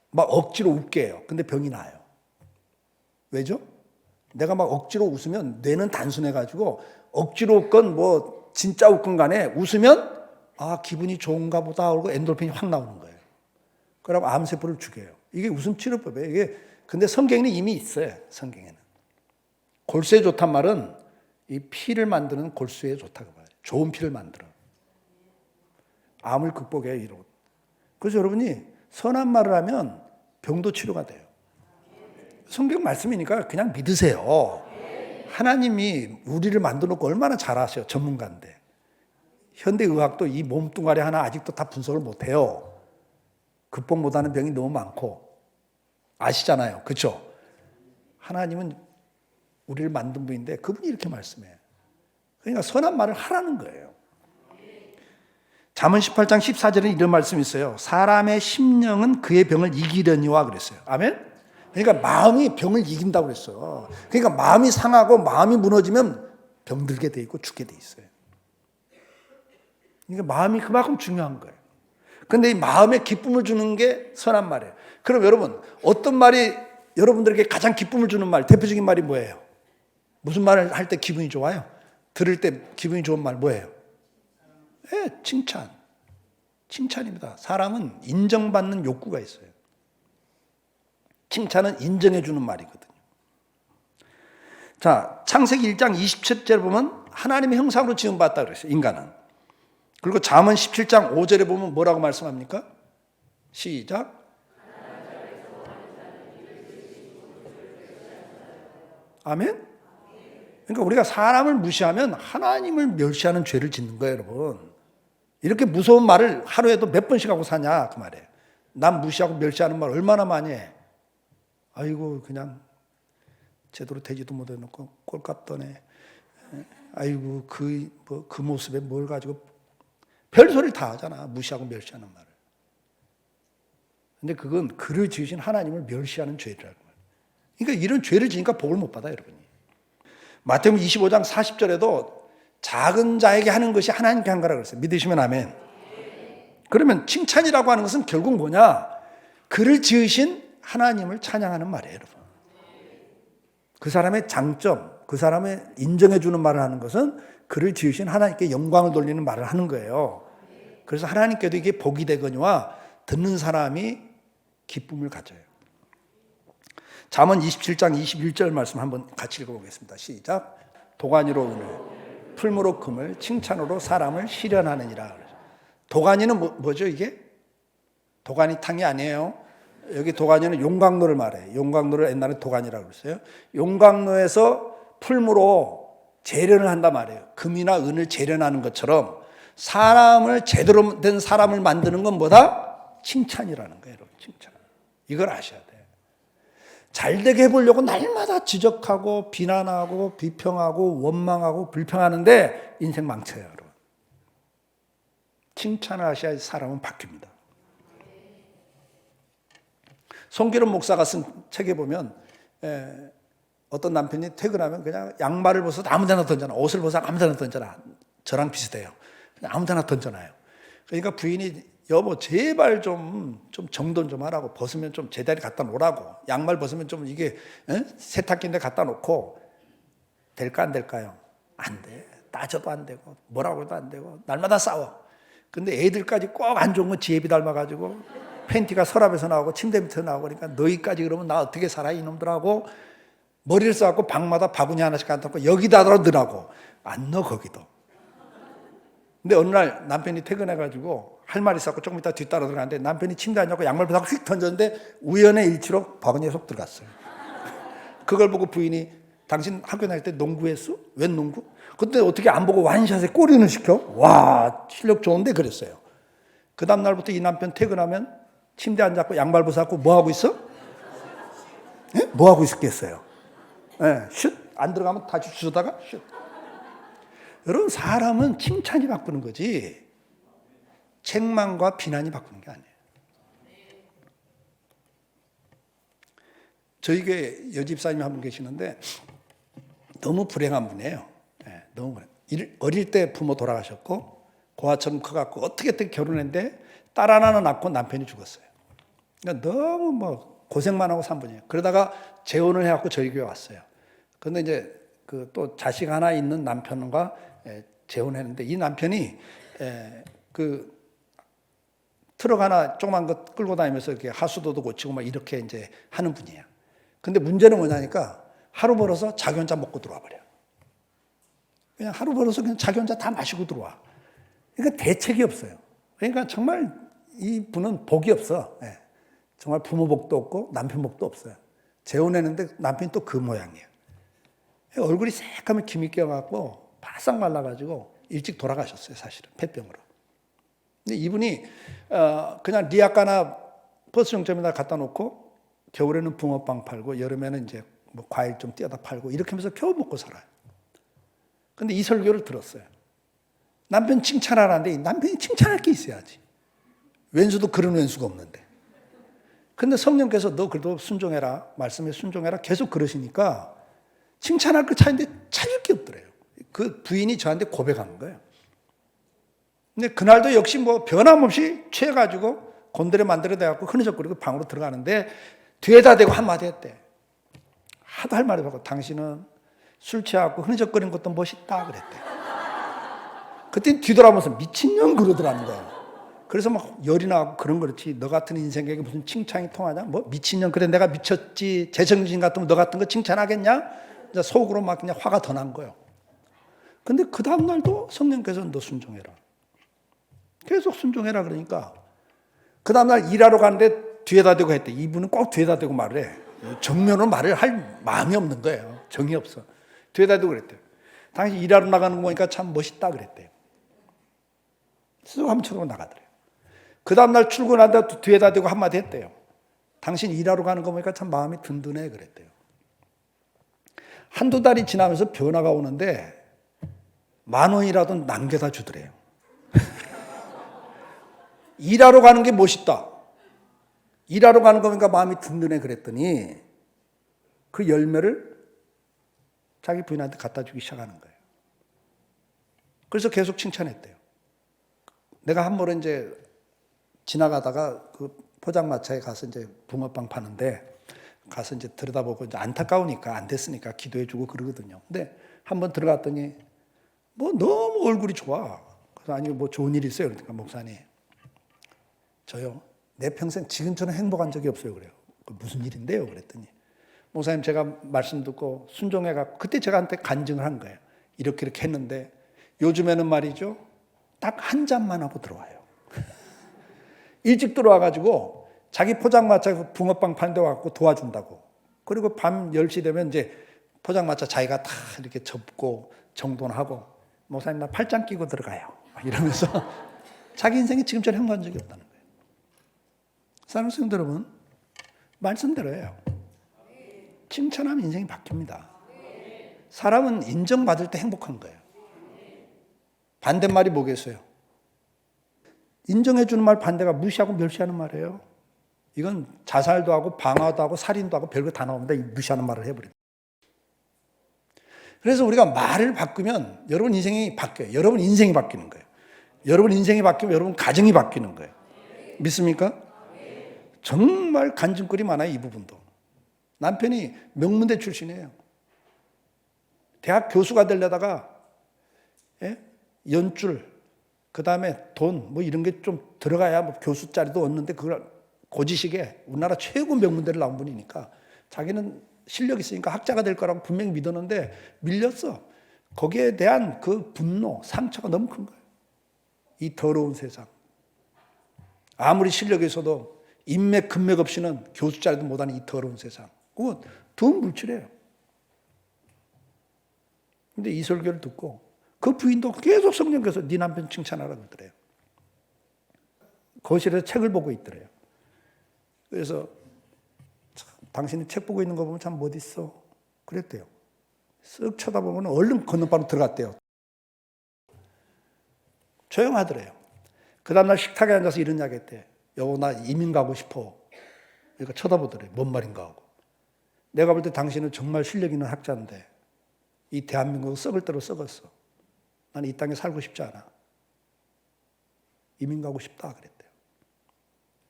막 억지로 웃게 해요. 근데 병이 나요. 왜죠? 내가 막 억지로 웃으면 뇌는 단순해가지고 억지로 웃건 뭐 진짜 웃건 간에 웃으면 기분이 좋은가 보다 하고 엔돌핀이 확 나오는 거예요. 그러고 암세포를 죽여요. 이게 웃음 치료법이에요. 이게 근데 성경에는 이미 있어요. 성경에는. 골수에 좋단 말은 이 피를 만드는 골수에 좋다고 봐요. 좋은 피를 만들어. 암을 극복해야 이루고. 그래서 여러분이 선한 말을 하면 병도 치료가 돼요. 성경 말씀이니까 그냥 믿으세요. 하나님이 우리를 만들어 놓고 얼마나 잘 아셔. 전문가인데. 현대의학도 이 몸뚱아리 하나 아직도 다 분석을 못해요. 극복 못하는 병이 너무 많고. 아시잖아요. 그렇죠? 하나님은 우리를 만든 분인데 그분이 이렇게 말씀해요. 그러니까 선한 말을 하라는 거예요. 잠언 18장 14절에 이런 말씀이 있어요. 사람의 심령은 그의 병을 이기려니와 그랬어요. 아멘? 그러니까 마음이 병을 이긴다고 그랬어요. 그러니까 마음이 상하고 마음이 무너지면 병들게 돼 있고 죽게 돼 있어요. 그러니까 마음이 그만큼 중요한 거예요. 그런데 이 마음에 기쁨을 주는 게 선한 말이에요. 그럼 여러분, 어떤 말이 여러분들에게 가장 기쁨을 주는 말, 대표적인 말이 뭐예요? 무슨 말을 할 때 기분이 좋아요? 들을 때 기분이 좋은 말 뭐예요? 네, 칭찬. 칭찬입니다. 사람은 인정받는 욕구가 있어요. 칭찬은 인정해주는 말이거든요. 자, 창세기 1장 27절에 보면 하나님의 형상으로 지음받았다 그랬어요. 인간은. 그리고 잠언 17장 5절에 보면 뭐라고 말씀합니까? 시작. 아멘? 그러니까 우리가 사람을 무시하면 하나님을 멸시하는 죄를 짓는 거예요, 여러분. 이렇게 무서운 말을 하루에도 몇 번씩 하고 사냐, 그 말이에요. 남 무시하고 멸시하는 말 얼마나 많이 해. 아이고, 그냥 제대로 되지도 못해놓고 꼴값 떠네. 아이고, 그 모습에 뭘 가지고 별소리를 다 하잖아. 무시하고 멸시하는 말을. 근데 그건 그를 지으신 하나님을 멸시하는 죄라고. 그러니까 이런 죄를 지니까 복을 못 받아요, 여러분이. 마태복음 25장 40절에도 작은 자에게 하는 것이 하나님께 한 거라고 그랬어요. 믿으시면 아멘. 그러면 칭찬이라고 하는 것은 결국 뭐냐? 그를 지으신 하나님을 찬양하는 말이에요, 여러분. 그 사람의 장점, 그 사람의 인정해 주는 말을 하는 것은 그를 지으신 하나님께 영광을 돌리는 말을 하는 거예요. 그래서 하나님께도 이게 복이 되거니와 듣는 사람이 기쁨을 가져요. 잠언 27장 21절 말씀 한번 같이 읽어보겠습니다. 시작. 도가니로 은을, 풀무로 금을, 칭찬으로 사람을 실현하느니라. 도가니는 뭐죠 이게? 도가니 탕이 아니에요. 여기 도가니는 용광로를 말해요. 용광로를 옛날에 도가니라고 그랬어요. 용광로에서 풀무로 재련을 한단 말이에요. 금이나 은을 재련하는 것처럼 사람을 제대로 된 사람을 만드는 건 뭐다? 칭찬이라는 거예요. 여러분. 칭찬. 이걸 아셔야 돼요. 잘되게 해보려고 날마다 지적하고 비난하고 비평하고 원망하고 불평하는데 인생 망쳐요. 여러분. 칭찬을 하셔야 사람은 바뀝니다. 송기름 목사가 쓴 책에 보면 어떤 남편이 퇴근하면 그냥 양말을 벗어도 아무 데나 던져놔. 옷을 벗어도 아무 데나 던져놔. 저랑 비슷해요. 그냥 아무 데나 던져놔요. 그러니까 부인이 여보 제발 좀 정돈 좀 하라고. 벗으면 좀 제자리 갖다 놓으라고. 양말 벗으면 좀 이게 세탁기인데 갖다 놓고. 될까 안 될까요? 안 돼. 따져도 안 되고 뭐라고 해도 안 되고 날마다 싸워. 근데 애들까지 꼭 안 좋은 건 지혜비 닮아가지고 팬티가 서랍에서 나오고 침대 밑에서 나오고 그러니까 너희까지 그러면 나 어떻게 살아 이놈들하고 머리를 써갖고 방마다 바구니 하나씩 갖다 놓고 여기다 넣으라고. 안 넣어 거기도. 근데 어느 날 남편이 퇴근해가지고 할 말이 있었고 조금 이따 뒤따라 들어가는데 남편이 침대 앉아서 양말 벗고 휙 던졌는데 우연의 일치로 바구니에 쏙 들어갔어요. 그걸 보고 부인이 당신 학교 다닐 때 농구했어? 웬 농구? 근데 어떻게 안 보고 완샷에 골인을 시켜? 와 실력 좋은데 그랬어요. 그 다음 날부터 이 남편 퇴근하면 침대 앉았고 양말 벗었고 뭐 하고 있어? 예? 뭐 하고 있었겠어요? 예, 슛! 안 들어가면 다시 주다가 슛! 여러분 사람은 칭찬이 바꾸는 거지 책망과 비난이 바꾸는 게 아니에요. 저희 교회 여집사님이 한 분 계시는데 너무 불행한 분이에요. 네, 너무 불행. 어릴 때 부모 돌아가셨고 고아처럼 커갖고 어떻게 결혼했는데 딸 하나는 낳고 남편이 죽었어요. 그러니까 너무 뭐 고생만 하고 산 분이에요. 그러다가 재혼을 해갖고 저희 교회 왔어요. 그런데 이제 그 또 자식 하나 있는 남편과 재혼했는데 이 남편이 그 트럭 하나 조그만 거 끌고 다니면서 이렇게 하수도도 고치고 막 이렇게 이제 하는 분이에요. 근데 문제는 뭐냐니까 하루 벌어서 자기 혼자 먹고 들어와 버려. 그냥 하루 벌어서 그냥 자기 혼자 다 마시고 들어와. 그러니까 대책이 없어요. 그러니까 정말 이 분은 복이 없어. 예. 정말 부모 복도 없고 남편 복도 없어요. 재혼했는데 남편이 또 그 모양이에요. 얼굴이 새까맣게 김이 껴갖고 바싹 말라가지고 일찍 돌아가셨어요. 사실은 폐병으로. 근데 이분이 그냥 리아카나 버스 정점에다 갖다 놓고 겨울에는 붕어빵 팔고 여름에는 이제 뭐 과일 좀 띄어다 팔고 이렇게 하면서 겨우 먹고 살아요. 근데 이 설교를 들었어요. 남편 칭찬하라는데 남편이 칭찬할 게 있어야지. 왼수도 그런 왼수가 없는데. 근데 성령께서 너 그래도 순종해라. 말씀에 순종해라. 계속 그러시니까 칭찬할 거 찾는데 찾을 게 없더래요. 그 부인이 저한테 고백한 거예요. 근데 그날도 역시 뭐 변함없이 취해가지고 곤드레 만들어 대갖고 흐느적거리고 방으로 들어가는데 뒤에다 대고 한마디 했대. 하도 할 말이 없고 당신은 술 취해갖고 흐느적거리는 것도 멋있다 그랬대. 그때 뒤돌아보면서 미친년 그러더라는 거예요. 그래서 막 열이 나고 그런 거렇지. 너 같은 인생에게 무슨 칭찬이 통하냐? 뭐 미친년 그래 내가 미쳤지. 제정신 같으면 너 같은 거 칭찬하겠냐? 이제 속으로 막 그냥 화가 더 난 거예요. 근데 그 다음 날도 성령께서 너 순종해라. 계속 순종해라 그러니까 그 다음 날 일하러 가는데 뒤에다 대고 했대. 이분은 꼭 뒤에다 대고 말을 해. 정면으로 말을 할 마음이 없는 거예요. 정이 없어. 뒤에다 대고 그랬대요. 당신 일하러 나가는 거 보니까 참 멋있다 그랬대요. 쓱 한번 쳐다보고 나가더래요. 그 다음날 출근한다 뒤에다 대고 한마디 했대요. 당신 일하러 가는 거 보니까 참 마음이 든든해 그랬대요. 한두 달이 지나면서 변화가 오는데 10,000원이라도 남겨다 주더래요. 일하러 가는 게 멋있다. 일하러 가는 거 보니까 마음이 든든해 그랬더니 그 열매를 자기 부인한테 갖다 주기 시작하는 거예요. 그래서 계속 칭찬했대요. 내가 한 번은 이제 지나가다가 그 포장마차에 가서 이제 붕어빵 파는데 가서 이제 들여다보고 이제 안타까우니까 안 됐으니까 기도해주고 그러거든요. 근데 한번 들어갔더니 뭐 너무 얼굴이 좋아. 그래서 아니 뭐 좋은 일 있어요. 그러니까 목사님 저요 내 평생 지금처럼 행복한 적이 없어요. 그래요. 무슨 일인데요? 그랬더니 목사님 제가 말씀 듣고 순종해갖고 그때 제가 한테 간증을 한 거예요. 이렇게 했는데 요즘에는 말이죠. 딱 한 잔만 하고 들어와요. 일찍 들어와가지고 자기 포장마차에서 붕어빵 파는 데 와갖고 도와준다고. 그리고 밤 10시 되면 이제 포장마차 자기가 다 이렇게 접고 정돈하고 목사님 나 팔짱 끼고 들어가요. 이러면서 자기 인생이 지금처럼 행복한 적이 없다는 거예요. 사랑하는 성도 여러분, 말씀대로예요. 칭찬하면 인생이 바뀝니다. 사람은 인정받을 때 행복한 거예요. 반대말이 뭐겠어요? 인정해 주는 말 반대가 무시하고 멸시하는 말이에요. 이건 자살도 하고 방화도 하고 살인도 하고 별거 다 나옵니다. 이 무시하는 말을 해버립니다. 그래서 우리가 말을 바꾸면 여러분 인생이 바뀌어요. 여러분 인생이 바뀌는 거예요. 여러분 인생이 바뀌면 여러분 가정이 바뀌는 거예요. 믿습니까? 정말 간증거리 많아요. 이 부분도. 남편이 명문대 출신이에요. 대학 교수가 되려다가 연줄 그 다음에 돈, 뭐 이런 게 좀 들어가야 뭐 교수 자리도 얻는데 그걸 고지식에 우리나라 최고 명문대를 나온 분이니까 자기는 실력 있으니까 학자가 될 거라고 분명히 믿었는데 밀렸어. 거기에 대한 그 분노, 상처가 너무 큰 거예요. 이 더러운 세상. 아무리 실력이 있어도 인맥, 금맥 없이는 교수 자리도 못하는 이 더러운 세상. 그거 두 물질이에요. 근데 이 설교를 듣고 그 부인도 계속 성령께서 네 남편 칭찬하라고 그러더래요. 거실에서 책을 보고 있더래요. 그래서 당신이 책 보고 있는 거 보면 참 멋있어. 그랬대요. 쓱 쳐다보면 얼른 건너방으로 들어갔대요. 조용하더래요. 그 다음날 식탁에 앉아서 이런 이야기 했대. 여보 나 이민 가고 싶어. 그러니까 쳐다보더래요. 뭔 말인가 하고. 내가 볼 때 당신은 정말 실력 있는 학자인데 이 대한민국은 썩을 대로 썩었어. 나는 이 땅에 살고 싶지 않아. 이민 가고 싶다 그랬대요.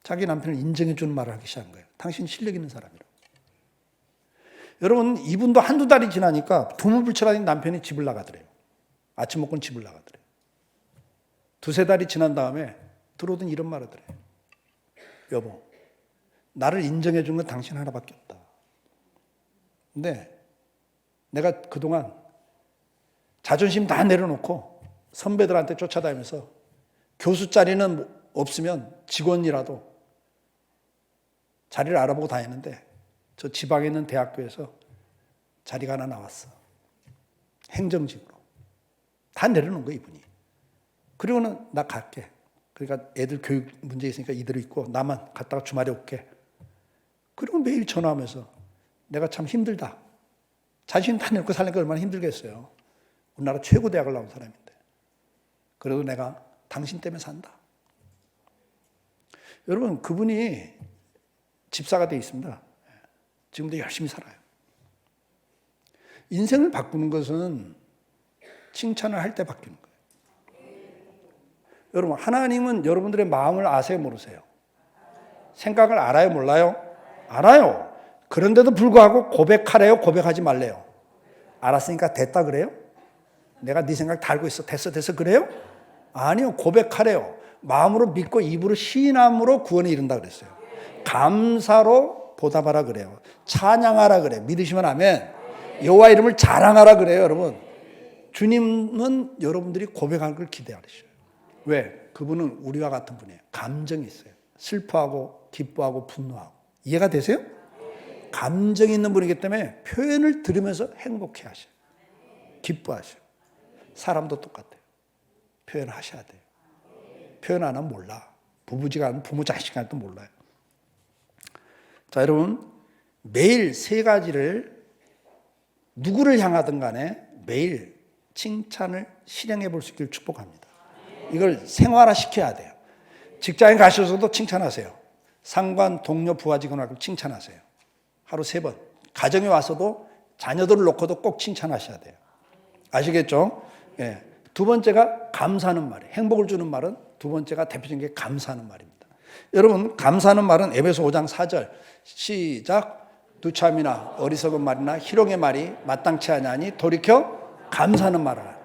자기 남편을 인정해 주는 말을 하기 시작한 거예요. 당신 실력 있는 사람이라고. 여러분 이분도 한두 달이 지나니까 두무불철하니 남편이 집을 나가더래요. 아침 먹고는 집을 나가더래요. 두세 달이 지난 다음에 들어오더니 이런 말을 하더래요. 여보 나를 인정해 준 건 당신 하나밖에 없다. 근데 내가 그동안 자존심 다 내려놓고 선배들한테 쫓아다니면서 교수 자리는 없으면 직원이라도 자리를 알아보고 다니는데 저 지방에 있는 대학교에서 자리가 하나 나왔어. 행정직으로. 다 내려놓은 거야, 이분이. 그리고는 나 갈게. 그러니까 애들 교육 문제 있으니까 이대로 있고 나만 갔다가 주말에 올게. 그리고 매일 전화하면서 내가 참 힘들다. 자신 다 내놓고 살려니까 얼마나 힘들겠어요. 우리나라 최고 대학을 나온 사람인데. 그래도 내가 당신 때문에 산다. 여러분, 그분이 집사가 되어 있습니다. 지금도 열심히 살아요. 인생을 바꾸는 것은 칭찬을 할 때 바뀌는 거예요. 여러분, 하나님은 여러분들의 마음을 아세요, 모르세요? 생각을 알아요, 몰라요? 알아요. 그런데도 불구하고 고백하래요, 고백하지 말래요? 알았으니까 됐다 그래요? 내가 네 생각 다 알고 있어. 됐어 그래요? 아니요, 고백하래요. 마음으로 믿고 입으로 시인함으로 구원에 이른다 그랬어요. 감사로 보답하라 그래요. 찬양하라 그래. 믿으시면 아멘. 여호와 이름을 자랑하라 그래요, 여러분. 주님은 여러분들이 고백하는 걸 기대하셔요. 왜? 그분은 우리와 같은 분이에요. 감정이 있어요. 슬퍼하고 기뻐하고 분노하고. 이해가 되세요? 감정이 있는 분이기 때문에 표현을 들으면서 행복해 하셔요. 기뻐하셔요. 사람도 똑같아요. 표현하셔야 돼요. 표현 안 하면 몰라. 부부지간 부모 자식간도 몰라요. 자, 여러분, 매일 세 가지를 누구를 향하든 간에 매일 칭찬을 실행해 볼 수 있기를 축복합니다. 이걸 생활화시켜야 돼요. 직장에 가셔서도 칭찬하세요. 상관, 동료, 부하 직원하고 칭찬하세요. 하루 3번. 가정에 와서도 자녀들을 놓고도 꼭 칭찬하셔야 돼요. 아시겠죠? 예. 두 번째가 감사하는 말이에요. 행복을 주는 말은 두 번째가 대표적인 게 감사하는 말입니다. 여러분, 감사하는 말은 에베소 5장 4절 시작. 누참이나 어리석은 말이나 희롱의 말이 마땅치 아니하니 돌이켜 감사하는 말을 하라.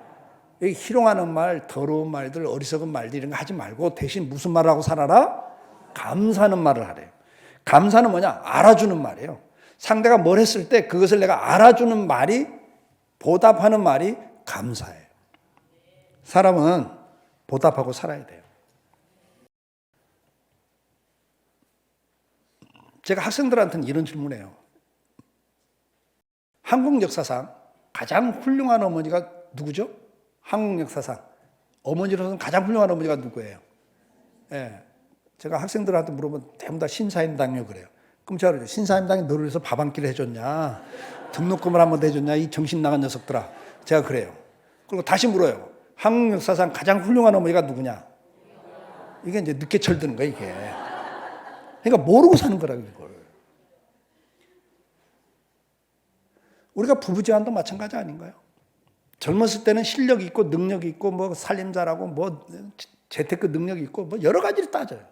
여기 희롱하는 말, 더러운 말들, 어리석은 말들 이런 거 하지 말고 대신 무슨 말을 하고 살아라? 감사하는 말을 하래요. 감사는 뭐냐? 알아주는 말이에요. 상대가 뭘 했을 때 그것을 내가 알아주는 말이, 보답하는 말이 감사예요. 사람은 보답하고 살아야 돼요. 제가 학생들한테는 이런 질문해요. 한국 역사상 가장 훌륭한 어머니가 누구죠? 한국 역사상 어머니로서는 가장 훌륭한 어머니가 누구예요? 예. 제가 학생들한테 물어보면 대부분 다 신사임당이요 그래요. 그럼 제가 그러죠. 신사임당이 너를 위해서 밥 한 끼를 해줬냐? 등록금을 한번 해줬냐? 이 정신 나간 녀석들아. 제가 그래요. 그리고 다시 물어요. 한국 역사상 가장 훌륭한 어머니가 누구냐? 이게 이제 늦게 철드는 거야, 이게. 그러니까 모르고 사는 거라고, 이걸. 우리가 부부지간도 마찬가지 아닌가요? 젊었을 때는 실력이 있고 능력이 있고 뭐 살림 잘하고 뭐 재테크 능력이 있고 뭐 여러 가지를 따져요.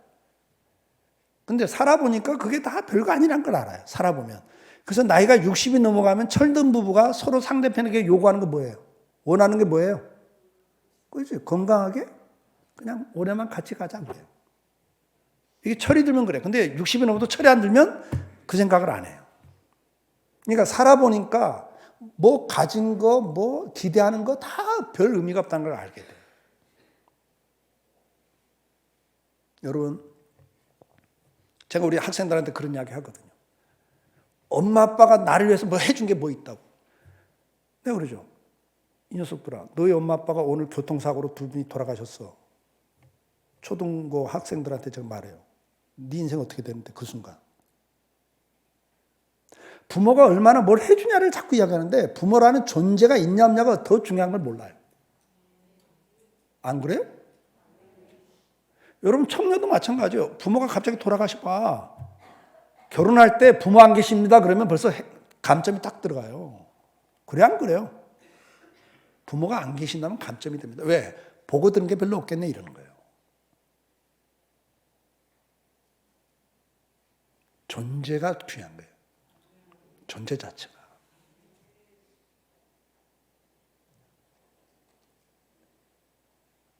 근데 살아보니까 그게 다 별거 아니란 걸 알아요. 살아보면. 그래서 나이가 60이 넘어가면 철든 부부가 서로 상대편에게 요구하는 게 뭐예요? 원하는 게 뭐예요? 그렇지. 건강하게 그냥 오래만 같이 가자 그래요. 이게 철이 들면 그래. 근데 60이 넘어도 철이 안 들면 그 생각을 안 해요. 그러니까 살아보니까 뭐 가진 거, 뭐 기대하는 거 다 별 의미가 없다는 걸 알게 돼요. 여러분, 제가 우리 학생들한테 그런 이야기 하거든요. 엄마 아빠가 나를 위해서 뭐 해준 게 뭐 있다고. 내가 그러죠. 이 녀석들아, 너희 엄마 아빠가 오늘 교통사고로 두 분이 돌아가셨어. 초등고 학생들한테 제가 말해요. 네 인생 어떻게 되는데 그 순간. 부모가 얼마나 뭘 해주냐를 자꾸 이야기하는데 부모라는 존재가 있냐 없냐가 더 중요한 걸 몰라요. 안 그래요? 여러분 청년도 마찬가지예요. 부모가 갑자기 돌아가셔봐. 결혼할 때 부모 안 계십니다 그러면 벌써 감점이 딱 들어가요. 그래 안 그래요? 부모가 안 계신다면 감점이 됩니다. 왜? 보고 드는 게 별로 없겠네 이러는 거예요. 존재가 중요한 거예요. 존재 자체가.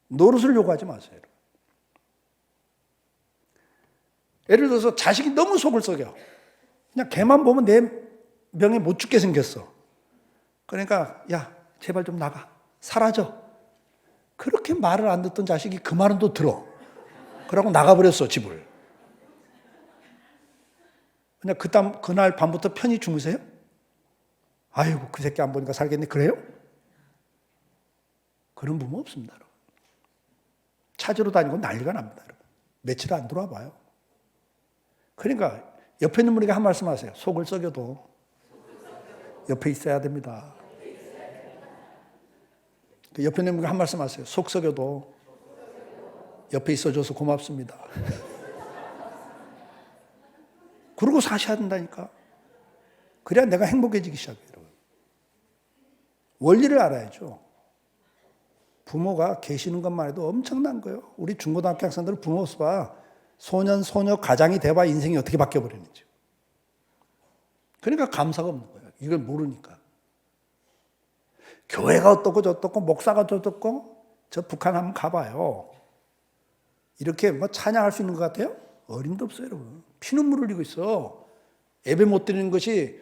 노릇을 요구하지 마세요. 여러분. 예를 들어서 자식이 너무 속을 썩여. 그냥 걔만 보면 내 명예 못 죽게 생겼어. 그러니까 야 제발 좀 나가. 사라져. 그렇게 말을 안 듣던 자식이 그 말은 또 들어. 그러고 나가버렸어, 집을. 그냥 그날 밤부터 편히 주무세요? 아이고, 그 새끼 안 보니까 살겠네. 그래요? 그런 부모 없습니다, 여러분. 찾으러 다니고 난리가 납니다, 여러분. 며칠 안 들어와 봐요. 그러니까 옆에 있는 분에게 한 말씀 하세요. 속을 썩여도 옆에 있어야 됩니다. 옆에 있는 분에게 한 말씀 하세요. 속 썩여도 옆에 있어줘서 고맙습니다. 그러고 사셔야 된다니까. 그래야 내가 행복해지기 시작해요, 여러분. 원리를 알아야죠. 부모가 계시는 것만 해도 엄청난 거예요. 우리 중고등학교 학생들 부모 수가 소년, 소녀, 가장이 돼봐 인생이 어떻게 바뀌어버리는지. 그러니까 감사가 없는 거예요. 이걸 모르니까. 교회가 어떻고 저떻고 목사가 저떻고 저 북한 한번 가봐요. 이렇게 뭐 찬양할 수 있는 것 같아요? 어림도 없어요, 여러분. 피눈물 흘리고 있어. 예배 못 드리는 것이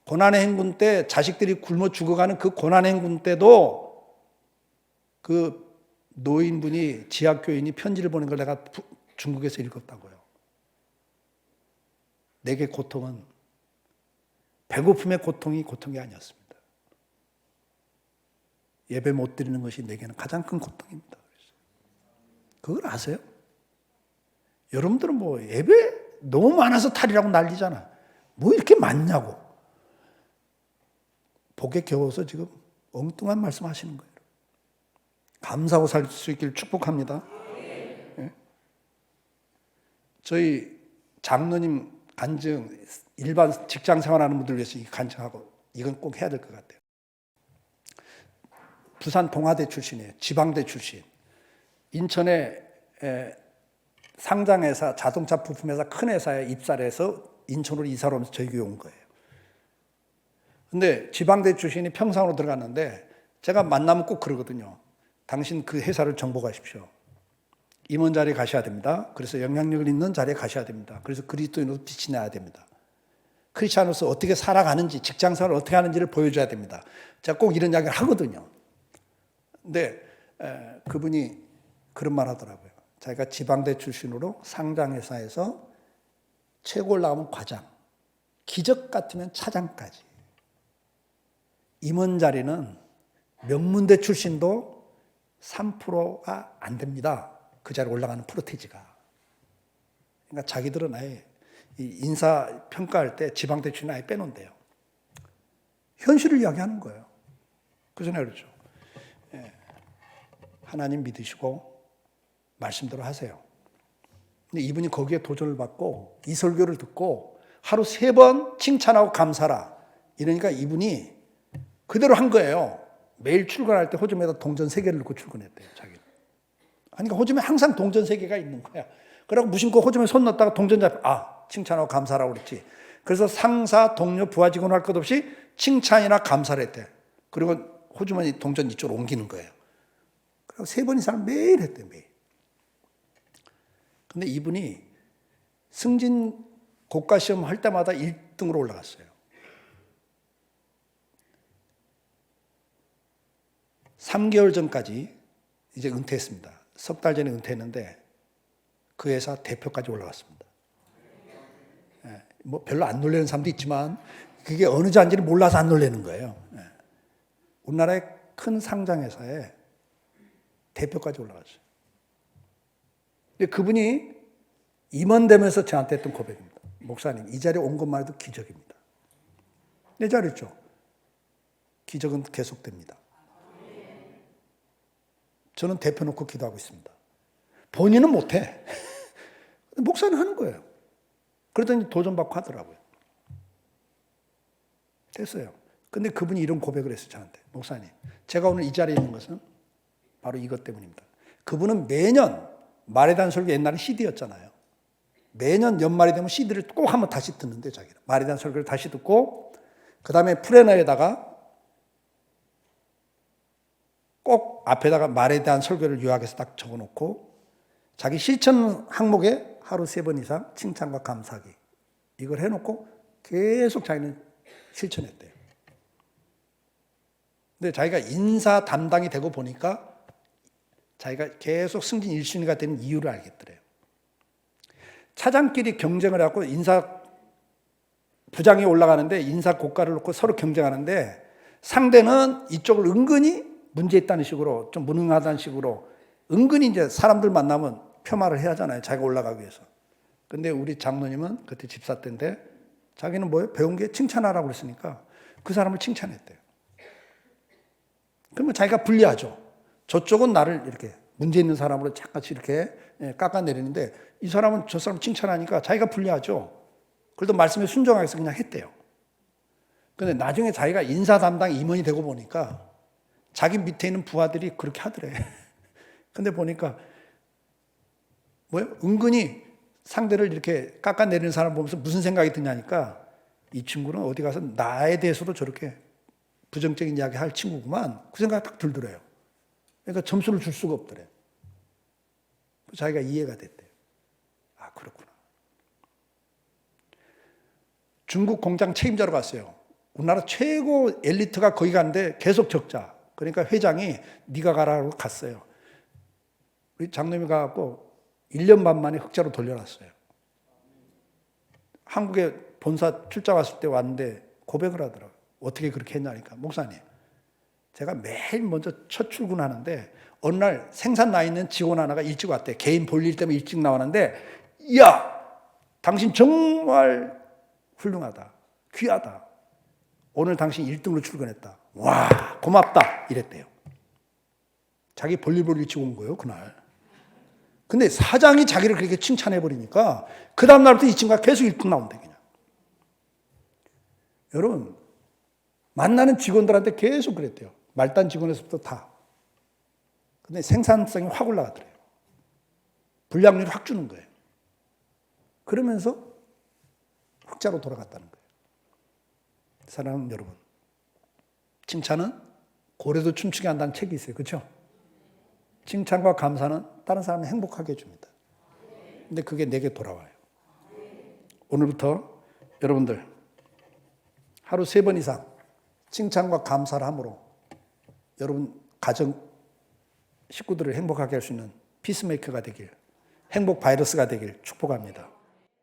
고난의 행군 때 자식들이 굶어 죽어가는 그 고난의 행군 때도 그 노인분이 지하교인이 편지를 보낸 걸 내가 중국에서 읽었다고요. 내게 고통은 배고픔의 고통이 아니었습니다. 예배 못 드리는 것이 내게는 가장 큰 고통입니다. 그걸 아세요? 여러분들은 뭐 예배 너무 많아서 탈이라고 난리잖아. 뭐 이렇게 많냐고. 복에 겨워서 지금 엉뚱한 말씀 하시는 거예요. 감사하고 살 수 있기를 축복합니다. 네? 저희 장로님 간증, 일반 직장 생활하는 분들 위해서 간증하고 이건 꼭 해야 될 것 같아요. 부산 동아대 출신이에요. 지방대 출신. 인천에 상장회사, 자동차 부품회사 큰 회사에 입사를 해서 인천으로 이사를 오면서 저희 교회 온 거예요. 근데 지방대 출신이 평상으로 들어갔는데 제가 만나면 꼭 그러거든요. 당신 그 회사를 정복하십시오. 임원 자리에 가셔야 됩니다. 그래서 영향력을 있는 자리에 가셔야 됩니다. 그래서 그리스도인으로 빛이 나야 됩니다. 크리스찬으로서 어떻게 살아가는지, 직장생활을 어떻게 하는지를 보여줘야 됩니다. 제가 꼭 이런 이야기를 하거든요. 근데 그분이 그런 말 하더라고요. 자기가 지방대 출신으로 상장회사에서 최고 올라가면 과장, 기적 같으면 차장까지. 임원 자리는 명문대 출신도 3%가 안 됩니다. 그 자리에 올라가는 프로테이지가. 그러니까 자기들은 아예 인사 평가할 때 지방대 출신 아예 빼놓는데요. 현실을 이야기하는 거예요. 그래서 내가 그러죠. 하나님 믿으시고 말씀대로 하세요. 근데 이분이 거기에 도전을 받고 이 설교를 듣고 하루 3번 칭찬하고 감사라. 이러니까 이분이 그대로 한 거예요. 매일 출근할 때 호주머니에다 동전 3개를 넣고 출근했대요. 자기는. 그러니까 호주머니에 항상 동전 3개가 있는 거야. 그러고 무심코 호주머니에 손 넣었다가 동전 잡고 칭찬하고 감사라고 그랬지. 그래서 상사, 동료, 부하 직원 할 것 없이 칭찬이나 감사를 했대. 그리고 호주머니 동전 이쪽으로 옮기는 거예요. 그리고 3번 이상 매일 했대, 매일. 근데 이분이 승진 고가 시험 할 때마다 1등으로 올라갔어요. 3개월 전까지 이제 은퇴했습니다. 석 달 전에 은퇴했는데 그 회사 대표까지 올라갔습니다. 뭐 별로 안 놀라는 사람도 있지만 그게 어느 자인지를 몰라서 안 놀라는 거예요. 우리나라의 큰 상장회사에 대표까지 올라갔어요. 근데 그분이 임원되면서 저한테 했던 고백입니다. 목사님, 이 자리에 온 것만 해도 기적입니다. 내 자리죠. 기적은 계속됩니다. 저는 대표 놓고 기도하고 있습니다. 본인은 못해. 목사는 하는 거예요. 그러더니 도전받고 하더라고요. 됐어요. 근데 그분이 이런 고백을 했어요, 저한테. 목사님, 제가 오늘 이 자리에 있는 것은 바로 이것 때문입니다. 그분은 매년 말에 대한 설교, 옛날에 CD였잖아요. 매년 연말이 되면 CD를 꼭 한번 다시 듣는데, 자기는. 말에 대한 설교를 다시 듣고, 그 다음에 플래너에다가 꼭 앞에다가 말에 대한 설교를 요약해서 딱 적어놓고 자기 실천 항목에 하루 3번 이상 칭찬과 감사하기 이걸 해놓고 계속 자기는 실천했대요. 근데 자기가 인사 담당이 되고 보니까 자기가 계속 승진 1순위가 되는 이유를 알겠더래요. 차장끼리 경쟁을 하고 부장이 올라가는데 인사 고가를 놓고 서로 경쟁하는데 상대는 이쪽을 은근히 문제 있다는 식으로 좀 무능하다는 식으로 은근히 이제 사람들 만나면 폄하를 해야 하잖아요. 자기가 올라가기 위해서. 근데 우리 장로님은 그때 집사 때인데 자기는 뭐예요? 배운 게 칭찬하라고 그랬으니까 그 사람을 칭찬했대요. 그러면 자기가 불리하죠. 저쪽은 나를 이렇게 문제 있는 사람으로 잠깐씩 이렇게 깎아내리는데 이 사람은 저 사람 칭찬하니까 자기가 불리하죠. 그래도 말씀에 순종하게 해서 그냥 했대요. 근데 나중에 자기가 인사 담당 임원이 되고 보니까 자기 밑에 있는 부하들이 그렇게 하더래. 근데 보니까 뭐예요? 은근히 상대를 이렇게 깎아내리는 사람 보면서 무슨 생각이 드냐니까 이 친구는 어디 가서 나에 대해서도 저렇게 부정적인 이야기 할 친구구만. 그 생각이 딱 들더래요. 그러니까 점수를 줄 수가 없더래요. 자기가 이해가 됐대요. 아, 그렇구나. 중국 공장 책임자로 갔어요. 우리나라 최고 엘리트가 거기 갔는데 계속 적자. 그러니까 회장이 네가 가라고 갔어요. 우리 장로님이 가갖고 1년 반 만에 흑자로 돌려놨어요. 한국에 본사 출장 왔을 때 왔는데 고백을 하더라고요. 어떻게 그렇게 했냐니까. 목사님, 제가 매일 먼저 첫 출근하는데 어느 날 생산 나 있는 직원 하나가 일찍 왔대. 개인 볼일 때문에 일찍 나왔는데 야, 당신 정말 훌륭하다. 귀하다. 오늘 당신 1등으로 출근했다. 와, 고맙다. 이랬대요. 자기 볼일 일찍 온 거예요, 그날. 근데 사장이 자기를 그렇게 칭찬해버리니까 그 다음날부터 이 친구가 계속 1등 나온대, 그냥. 여러분, 만나는 직원들한테 계속 그랬대요. 말단 직원에서부터 다. 근데 생산성이 확 올라가더래요. 불량률을 확 주는 거예요. 그러면서 흑자로 돌아갔다는 거예요. 사랑하는 여러분, 칭찬은 고래도 춤추게 한다는 책이 있어요. 그렇죠? 칭찬과 감사는 다른 사람을 행복하게 해줍니다. 근데 그게 내게 돌아와요. 오늘부터 여러분들 하루 3번 이상 칭찬과 감사를 함으로 여러분 가정 식구들을 행복하게 할 수 있는 피스메이커가 되길, 행복 바이러스가 되길 축복합니다.